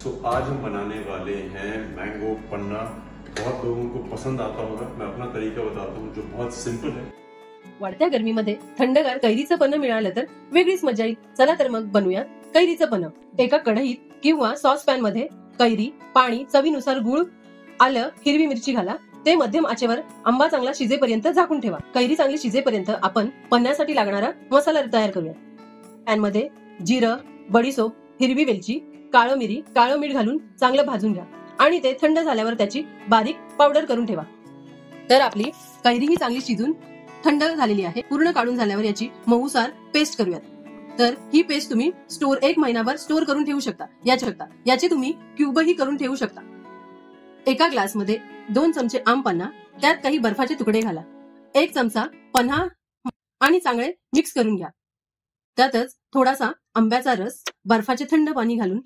तो आज हम बनाने वाले हैं मैंगो पन्ना। बहुत लोगों को पसंद आता होगा। मैं अपना तरीका बताता हूँ जो बहुत सिंपल है। वाढत्या गरमीमध्ये थंडगार कैरीचं पन्ह मिळालं तर वेगळीच मजा येईल। चला तर मग बनवूया कैरीचं पन्ह। एका कढईत किंवा सॉस पॅन मध्ये कैरी, पाणी, चवीनुसार गूळ, आलं, हिरवी मिरची घाला। ते मध्यम आचेवर आंबा चांगला शिजेपर्यंत झाकून ठेवा। कैरी चांगली शिजेपर्यंत आपण पन्ह्यासाठी लागणारा मसाला तयार करूया। पॅन मध्ये जिरं, बडीशोप, हिरवी वेलची, काळं मिरी, काळं मीठ घालून चांगलं भाजून घ्या आणि ते थंड झाल्यावर त्याची बारीक पावडर करून ठेवा। तर आपली कैरी ही चांगली शिजून थंड झालेली आहे। पूर्ण काढून झाल्यावर याची मऊसार पेस्ट करूयात। तर ही पेस्ट तुम्ही एक महिनाभर स्टोर करून ठेवू शकता। याचे तुम्ही क्यूबही करून ठेवू शकता। एका ग्लास मध्ये 2 चमचे आम पन्ना, त्यात काही बर्फाचे तुकडे घाला। 1 चमचा पन्हा आणि चांगले मिक्स करून घ्या। त्यातच थोडासा आंब्याचा रस, बर्फाचे थंड पाणी घालून